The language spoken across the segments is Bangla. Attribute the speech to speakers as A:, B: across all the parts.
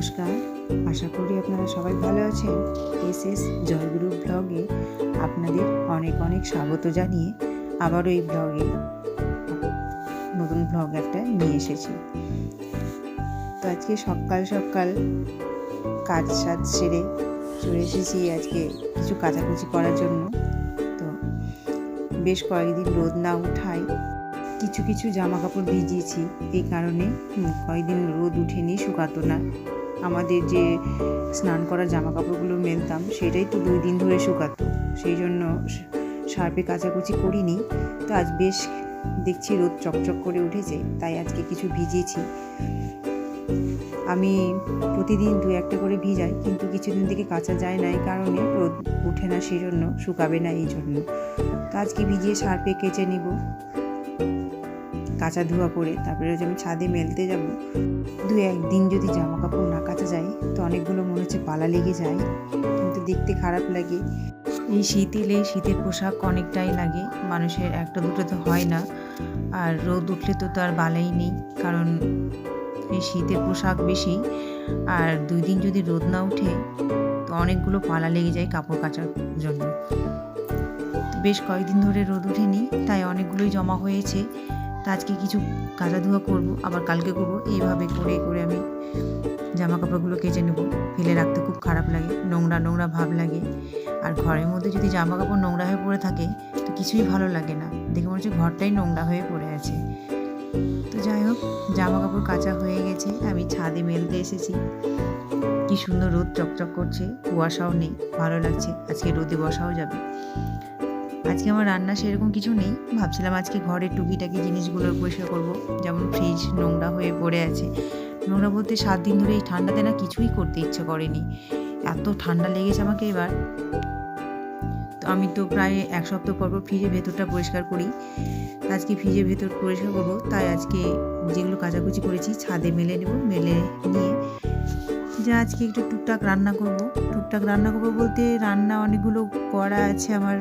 A: নমস্কার, আশা করি আপনারা সবাই ভালো আছেন। এসএস জয়গুরু ব্লগে আপনাদের অনেক অনেক স্বাগত জানিয়ে আবারও এই ব্লগে নতুন ব্লগ একটা নিয়ে এসেছি। তো আজকে সকাল সকাল কাজ সাজ সেরে চলে এসেছি আজকে কিছু কাচাকুচি করার জন্য। তো বেশ কয়েকদিন রোদ না উঠায় কিছু কিছু জামা কাপড় ভিজিয়েছি, এই কারণে কয়েকদিন রোদ উঠেনি, শুকাতো না। আমাদের যে স্নান করার জামা কাপড়গুলো মেলতাম সেটাই তো 2 দিন ধরে শুকাতো, সেই জন্য সার্ফে কাচাকুচি করিনি। তো আজ বেশ দেখছি রোদ চকচক করে উঠেছে, তাই আজকে কিছু ভিজিয়েছি। আমি প্রতিদিন 2-1টা করে ভিজাই, কিন্তু কিছুদিন থেকে কাচা যায় না, এই কারণে রোদ উঠে না, সেই জন্য শুকাবে না, এই জন্য। তো আজকে ভিজিয়ে সার্ফে কেচে নিব, কাচা ধোয়া করে। তারপরে আমি ছাদে মেলতে যাব। 2-1 দিন যদি জামা কাপড় না কাচা যায় তো অনেকগুলো মনে হচ্ছে পালা লেগে যায়, কিন্তু দেখতে খারাপ লাগে। এই শীত এলে শীতের পোশাক অনেকটাই লাগে, মানুষের একটা দুটো তো হয় না। আর রোদ উঠলে তো আর বালাই নেই, কারণ এই শীতের পোশাক বেশি। আর 2 দিন যদি রোদ না উঠে তো অনেকগুলো পালা লেগে যায় কাপড় কাচার জন্য। বেশ কয়েকদিন ধরে রোদ উঠেনি, তাই অনেকগুলোই জমা হয়েছে। তা আজকে কিছু কাচা ধোয়া করবো, আবার কালকে করবো, এইভাবে করে করে আমি জামা কাপড়গুলো কেচে নেবো। ফেলে রাখতে খুব খারাপ লাগে, নোংরা নোংরা ভাব লাগে। আর ঘরের মধ্যে যদি জামা কাপড় নোংরা হয়ে পড়ে থাকে তো কিছুই ভালো লাগে না, দেখে মনে হচ্ছে ঘরটাই নোংরা হয়ে পড়ে আছে। তো যাই হোক, জামা কাপড় কাচা হয়ে গেছে, আমি ছাদে মেলতে এসেছি। কি সুন্দর রোদ চকচক করছে, কুয়াশাও নেই, ভালো লাগছে। আজকে রোদে বসাও যাবে। আজকে আমার রান্না সেরকম কিছু নেই, ভাবছিলাম আজকে ঘরের টুকিটাকি জিনিসগুলো পরিষ্কার করবো। যেমন ফ্রিজ নোংরা হয়ে পড়ে আছে, নোংরা বলতে 7 দিন ধরে এই ঠান্ডাতে না কিছুই করতে ইচ্ছে করেনি, এত ঠান্ডা লেগেছে আমাকে এবার। তো আমি তো প্রায় 1 সপ্তাহ পর পর ফ্রিজের ভেতরটা পরিষ্কার করি। আজকে ফ্রিজের ভেতর পরিষ্কার করবো, তাই আজকে যেগুলো কাচাকুচি করেছি ছাদে মেলে নেব। মেলে নিয়ে যা আজকে একটু টুকটাক রান্না করব। টুকটাক রান্না করবো বলতে রান্না অনেকগুলো করা আছে আমার,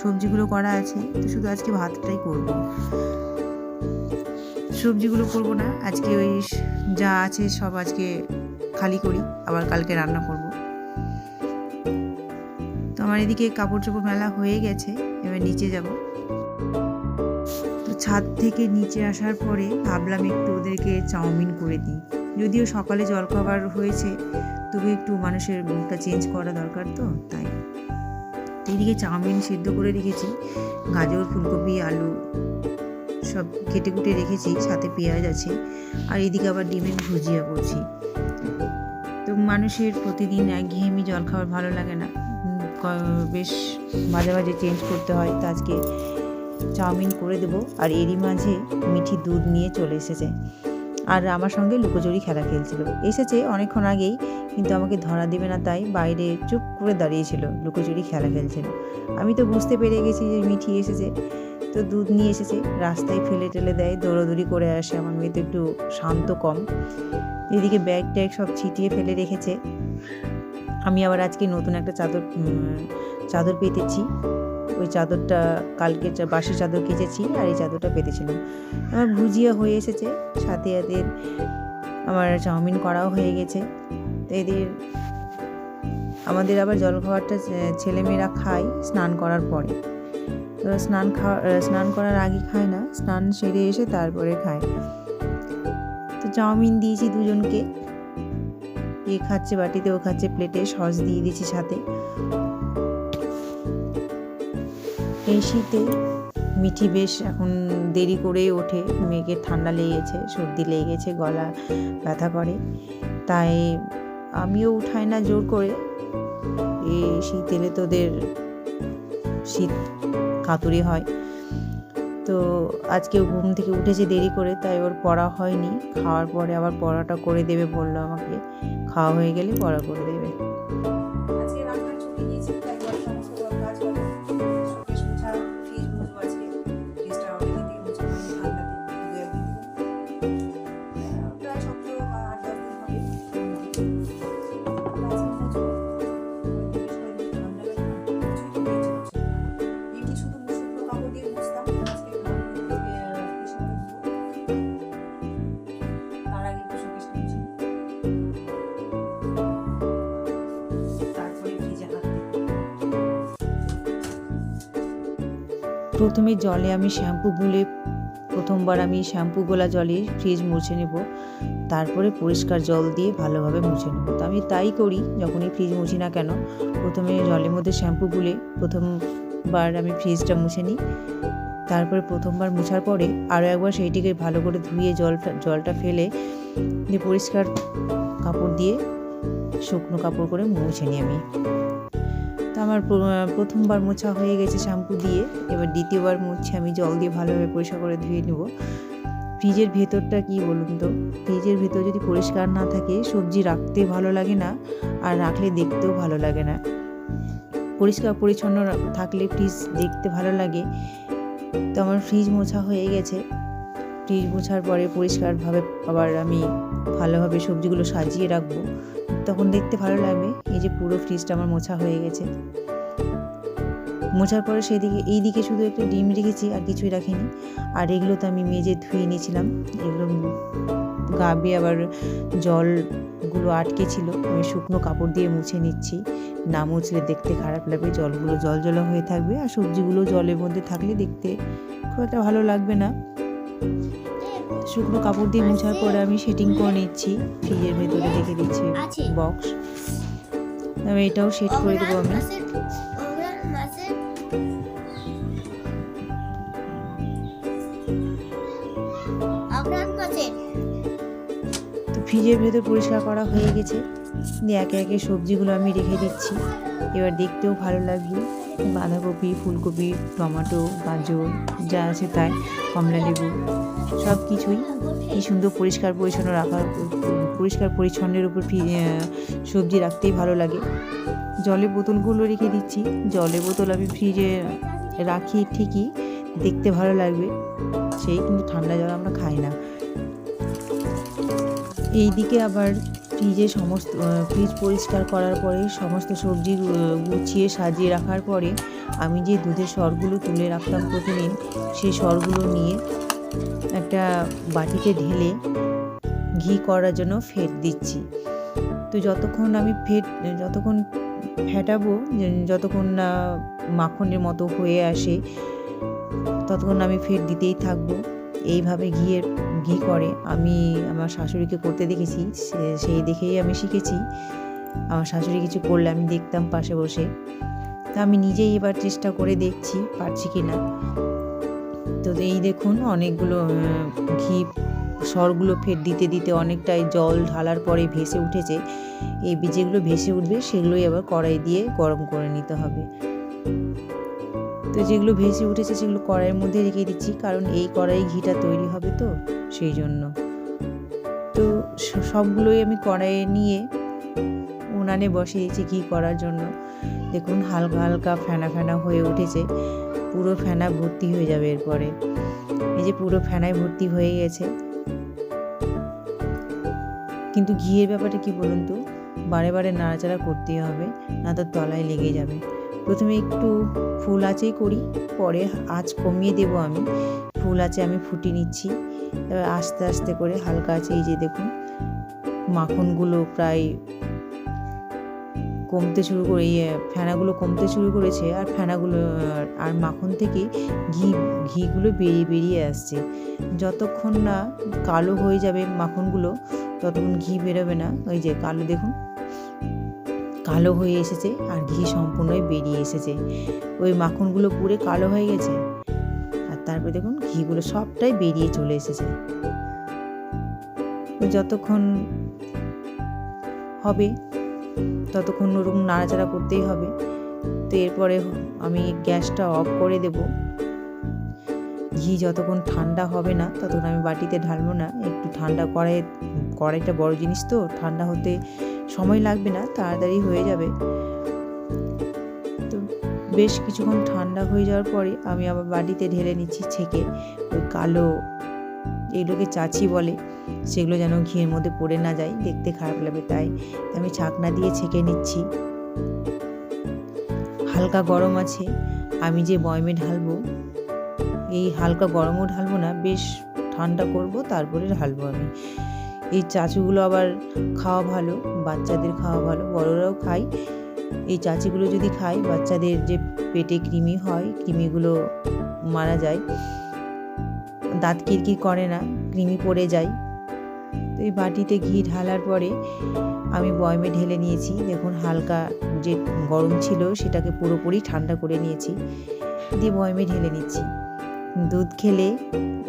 A: সবজিগুলো করা আছে, তো শুধু আজকে ভাতটাই করব, সবজিগুলো করব না। আজকে ওই যা আছে সব আজকে খালি করি, আবার কালকে রান্না করব। তো আমার এদিকে কাপড় চোপড় মেলা হয়ে গেছে, এবার নিচে যাব। তো ছাদ থেকে নিচে আসার পরে ভাবলাম একটু ওদেরকে চাউমিন করে দিই। যদিও সকালে জলখাবার হয়েছে, তবু একটু মানুষের মুখটা চেঞ্জ করা দরকার, তো তাই। এইদিকে চাউমিন সিদ্ধ করে রেখেছি, গাজর, ফুলকপি, আলু সব কেটে কুটে রেখেছি, সাথে পেঁয়াজ আছে। আর এদিকে আবার ডিমের ভুজিয়া করছি। তো মানুষের প্রতিদিন একঘেয়েমি জলখাবার ভালো লাগে না, বেশ মাঝে মাঝে চেঞ্জ করতে হয়। তো আজকে চাউমিন করে দেবো। আর এরই মাঝে মিঠি দুধ নিয়ে চলে এসেছে, আর আমার সঙ্গে লুকোচুরি খেলা খেলছিল। এসেছে অনেকক্ষণ আগেই, কিন্তু আমাকে ধরা দেবে না তাই বাইরে চুপ করে দাঁড়িয়েছিল, লুকোচুরি খেলা খেলছিল। আমি তো বুঝতে পেরে গেছি যে মিঠি এসেছে, তো দুধ নিয়ে এসেছে। রাস্তায় ফেলে টেলে দেয়, দৌড়াদৌড়ি করে আসে। আমার মেয়ে তো একটু শান্ত কম। এদিকে ব্যাগ ট্যাগ সব ছিটিয়ে ফেলে রেখেছে। আমি আবার আজকে নতুন একটা চাদর পেতেছি। ওই চাদরটা কালকে বাসি চাদর কেচেছি, আর এই চাদরটা পেতেছিলাম। আমার ভুজিয়া হয়ে এসেছে, সাথে এদের আমার চাউমিন করাও হয়ে গেছে। তো আমাদের আবার জলখাবারটা ছেলেমেয়েরা খায় স্নান করার পরে। তো স্নান করার আগে খায় না, স্নান সেরে এসে তারপরে খায়। তো চাউমিন দিয়েছি দুজনকে, এ খাচ্ছে বাটিতে, ও খাচ্ছে প্লেটে, সস দিয়ে দিয়েছি সাথে। এই শীতে মিঠি বেশ এখন দেরি করেই ওঠে, মেয়েকে ঠান্ডা লেগেছে, সর্দি লেগেছে, গলা ব্যথা করে, তাই আমিও উঠাই না জোর করে। এই শীত এলে তোদের শীত কাতুরি হয়। তো আজকে ঘুম থেকে উঠেছে দেরি করে, তাই ওর পড়া হয়নি। খাওয়ার পরে আবার পড়াটা করে দেবে বললো আমাকে, খাওয়া হয়ে গেলে পড়া করে দেবে। প্রথমে জলে আমি শ্যাম্পু গুলে প্রথমবার আমি শ্যাম্পু গোলা জলে ফ্রিজ মুছে নেব, তারপরে পরিষ্কার জল দিয়ে ভালোভাবে মুছে নেব। তো আমি তাই করি, যখনই ফ্রিজ মুছি না কেন প্রথমে জলের মধ্যে শ্যাম্পু গুলে প্রথমবার আমি ফ্রিজটা মুছে নিই। তারপরে প্রথমবার মুছার পরে আরও একবার সেইটিকে ভালো করে ধুয়ে জলটা ফেলে দিয়ে পরিষ্কার কাপড় দিয়ে শুকনো কাপড় করে মুছে নিই আমি। তো আমার প্রথমবার মোছা হয়ে গেছে শ্যাম্পু দিয়ে, এবার দ্বিতীয়বার মুছছি আমি জল দিয়ে ভালোভাবে পরিষ্কার করে ধুয়ে নেব। ফ্রিজের ভেতরটা কি বলুন তো, ফ্রিজের ভেতর যদি পরিষ্কার না থাকে সবজি রাখতে ভালো লাগে না, আর রাখলে দেখতেও ভালো লাগে না। পরিষ্কার পরিচ্ছন্ন থাকলে ফ্রিজ দেখতে ভালো লাগে। তো আমার ফ্রিজ মোছা হয়ে গেছে। ফ্রিজ মোছার পরে পরিষ্কারভাবে আবার আমি ভালোভাবে সবজিগুলো সাজিয়ে রাখবো, তখন দেখতে ভালো লাগবে। এই যে পুরো ফ্রিজটা আমার মোছা হয়ে গেছে। মোছার পরে এই দিকে শুধু একটা ডিম রেখেছি, আর কিছুই রাখিনি। আর এগুলো তো আমি মেজে ধুয়ে নিয়েছিলাম, এগুলো গা বেয়ে আবার জলগুলো আটকে ছিল, আমি শুকনো কাপড় দিয়ে মুছে নিচ্ছি। না মুছলে দেখতে খারাপ লাগবে, জলগুলো জল হয়ে থাকবে, আর সবজিগুলো জলের মধ্যে থাকলে দেখতে খুব একটা ভালো লাগবে না। শুকনো কাপড় দিয়ে মোছার পরে আমি সেটিং করে নিচ্ছি, ফ্রিজের ভেতরে রেখে দিচ্ছি বক্স। আমি এটাও সেট করে দেবো আমি। তো ফ্রিজের ভেতর পরিষ্কার করা হয়ে গেছে, দিয়ে একে একে সবজিগুলো আমি রেখে দিচ্ছি। এবার দেখতেও ভালো লাগবে। বাঁধাকপি, ফুলকপি, টমেটো, গাজর যা আছে তাই, কমলা লেবু সব কিছুই কি সুন্দর পরিষ্কার পরিচ্ছন্নের উপর সবজি রাখতেই ভালো লাগে। জলের বোতলগুলো রেখে দিচ্ছি। জলের বোতল আমি ফ্রিজে রাখি ঠিকই, দেখতে ভালো লাগবে, সেই কিন্তু ঠান্ডা জল আমরা খাই না। এইদিকে আবার ফ্রিজ পরিষ্কার করার পরে সমস্ত সবজি গুছিয়ে সাজিয়ে রাখার পরে আমি যে দুধের সরগুলো তুলে রাখতাম প্রতিদিন, সেই সরগুলো নিয়ে একটা বাটিতে ঢেলে ঘি করার জন্য ফেট দিচ্ছি। তো যতক্ষণ ফেটাবো, যতক্ষণ না মাখনের মতো হয়ে আসে ততক্ষণ আমি ফেট দিতেই থাকবো। এইভাবে ঘি করে আমি আমার শাশুড়িকে করতে দেখেছি, সেই দেখেই আমি শিখেছি। আমার শাশুড়ি কিছু করলে আমি দেখতাম পাশে বসে, তা আমি নিজেই এবার চেষ্টা করে দেখছি পারছি কি না। তো এই দেখুন অনেকগুলো সরগুলো ফেট দিতে দিতে অনেকটাই জল ঢালার পরে ভেসে উঠেছে। এই যেগুলো ভেসে উঠবে সেগুলোই আবার কড়াই দিয়ে গরম করে নিতে হবে। তো যেগুলো ভেসে উঠেছে সেগুলো কড়াইয়ের মধ্যে রেখে দিচ্ছি, কারণ এই কড়াই ঘিটা তৈরি হবে তো সেই জন্য। তো সবগুলোই আমি কড়াইয়ে নিয়ে উনানে বসিয়েছি ঘি করার জন্য। দেখুন হালকা হালকা ফেনা ফেনা হয়ে উঠেছে, পুরো ফেনা ভর্তি হয়ে যাবে এরপরে। এই যে পুরো ফেনায় ভর্তি হয়ে গেছে। কিন্তু ঘিয়ের ব্যাপারটা কি বলুন তো, বারে বারে নাড়াচাড়া করতেই হবে, না তো তলায় লেগে যাবে। প্রথমে একটু ফুল আঁচেই করি, পরে আঁচ কমিয়ে দেব আমি। ফুল আঁচে আমি ফুটিয়ে নিচ্ছি, এবার আস্তে আস্তে করে হালকা আছে। এই যে দেখুন মাখনগুলো প্রায় কমতে শুরু করে, ফেনাগুলো কমতে শুরু করেছে, আর আর মাখন থেকে ঘিগুলো বেরিয়ে আসছে। যতক্ষণ না কালো হয়ে যাবে মাখনগুলো ততক্ষণ ঘি বেরোবে না। ওই যে দেখুন কালো হয়ে এসেছে, আর ঘি সম্পূর্ণই বেরিয়ে এসেছে। ওই মাখনগুলো পুরো কালো হয়ে গেছে, আর তারপরে দেখুন ঘিগুলো সবটাই বেরিয়ে চলে এসেছে। যতক্ষণ হবে ততক্ষণ ওরকম নাড়াচাড়া করতেই হবে। তো এরপরে আমি গ্যাসটা অফ করে দেব। ঘি যতক্ষণ ঠান্ডা হবে না ততক্ষণ আমি বাটিতে ঢালবো না। একটু ঠান্ডা কড়াইটা বড় জিনিস তো, ঠান্ডা হতে সময় লাগবে না, তাড়াতাড়ি হয়ে যাবে। তো বেশ কিছুক্ষণ ঠান্ডা হয়ে যাওয়ার পরে আমি আবার বাটিতে ঢেলে নিচ্ছি ছেঁকে। ওই কালো এগুলোকে চাচি বলে, সেগুলো যেন ঘিয়ের মধ্যে পড়ে না যায়, দেখতে খারাপ লাগবে, তাই আমি ছাকনা দিয়ে ছেঁকে নিচ্ছি। হালকা গরম আছে, আমি যে বয়মে ঢালবো এই হালকা গরমও ঢালবো না, বেশ ঠান্ডা করব তারপরে ঢালবো আমি। এই চাচুগুলো আবার খাওয়া ভালো, বাচ্চাদের খাওয়া ভালো, বড়রাও খাই, এই চাচিগুলো যদি খায় বাচ্চাদের যে পেটে কৃমি হয়, কৃমিগুলো মারা যায়, দাঁত কিরকির করে না, কৃমি পড়ে যায়। তো এই বাটিতে ঘি ঢালার পরে আমি বয়মে ঢেলে নিয়েছি। দেখুন হালকা যে গরম ছিল সেটাকে পুরোপুরি ঠান্ডা করে নিয়েছি, দিয়ে বয়মে ঢেলে নিচ্ছি। দুধ খেলে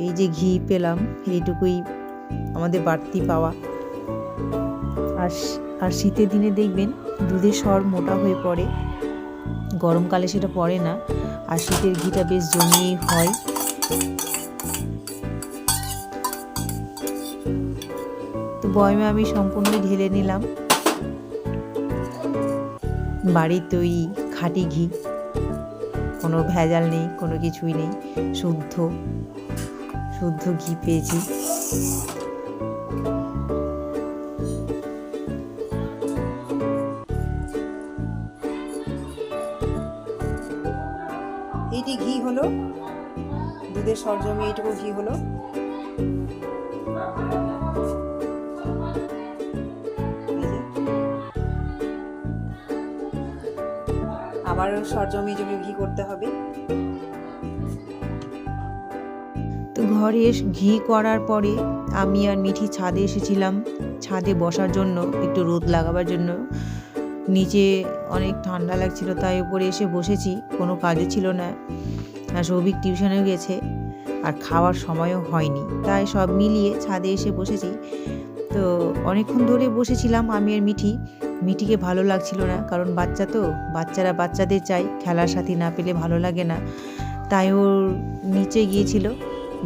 A: এই যে ঘি পেলাম, এইটুকুই আমাদের বাড়তি পাওয়া। আর শীতের দিনে দেখবেন দুধের স্বর মোটা হয়ে পড়ে, গরমকালে সেটা পড়ে না, আর শীতের ঘিটা বেশ জমিয়েই হয়। তো বয়মে আমি সম্পূর্ণই ঢেলে নিলাম। বাড়ির তৈরি খাঁটি ঘি, কোনো ভেজাল নেই, কোনো কিছুই নেই, শুদ্ধ ঘি পেয়েছি। এইটি ঘি হলো, দুধের সরজমে এইটুকু ঘি হলো। আবারও সরজমে জমে ঘি করতে হবে। তো ঘরে ঘি করার পরে আমি আর মিঠি ছাদে এসেছিলাম, ছাদে বসার জন্য, একটু রোদ লাগাবার জন্য। নিচে অনেক ঠান্ডা লাগছিল, তাই উপরে এসে বসেছি, কোনো কাজও ছিল না, আর সৌভিক টিউশনেও গেছে, আর খাওয়ার সময়ও হয়নি, তাই সব মিলিয়ে ছাদে এসে বসেছি। তো অনেকক্ষণ ধরে বসেছিলাম আমি আর মিঠিকে ভালো লাগছিল না, কারণ বাচ্চা তো, বাচ্চারা বাচ্চাদের চাই, খেলার সাথী না পেলে ভালো লাগে না। তাই ওর নিচে গিয়েছিল,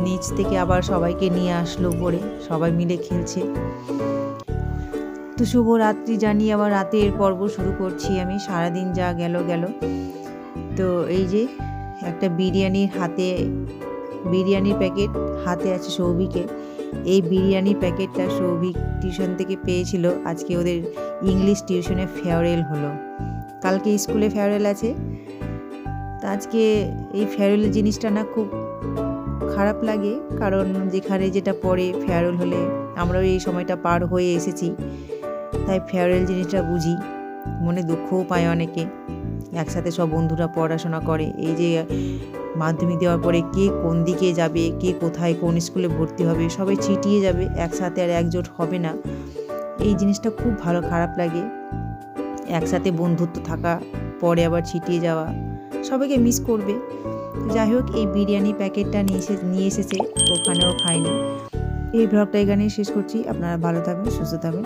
A: নিচ থেকে আবার সবাইকে নিয়ে আসলো উপরে, সবাই মিলে খেলছে। তো শুভ রাত্রি জানিয়ে আবার রাতের পর্ব শুরু করছি আমি। সারাদিন যা গেল। তো এই যে একটা বিরিয়ানির প্যাকেট হাতে আছে সৌভিকের। এই বিরিয়ানির প্যাকেটটা সৌভিক টিউশন থেকে পেয়েছিল। আজকে ওদের ইংলিশ টিউশনে ফেয়ারওয়েল হলো, কালকে স্কুলে ফেয়ারওয়েল আছে। তা আজকে এই ফেয়ারওয়েলের জিনিসটা না খুব খারাপ লাগে, কারণ যেখানে যেটা পড়ে ফেয়ারওয়েল হলে, আমরাও এই সময়টা পার হয়ে এসেছি, তাই ফেয়ারওয়েল জিনিসটা বুঝি, মনে দুঃখও পায় অনেকে। একসাথে সব বন্ধুরা পড়াশোনা করে, এই যে মাধ্যমিক দেওয়ার পরে কে কোন দিকে যাবে, কে কোথায় কোন স্কুলে ভর্তি হবে, সবাই ছিটিয়ে যাবে, একসাথে আর একজোট হবে না। এই জিনিসটা খুব খারাপ লাগে, একসাথে বন্ধুত্ব থাকা পরে আবার ছিটিয়ে যাওয়া, সবাইকে মিস করবে। যাই হোক, এই বিরিয়ানি প্যাকেটটা নিয়ে এসেছে, ওখানেও খাইনি। এই ব্লগটা এখানেই শেষ করছি। আপনারা ভালো থাকবেন, সুস্থ থাকবেন।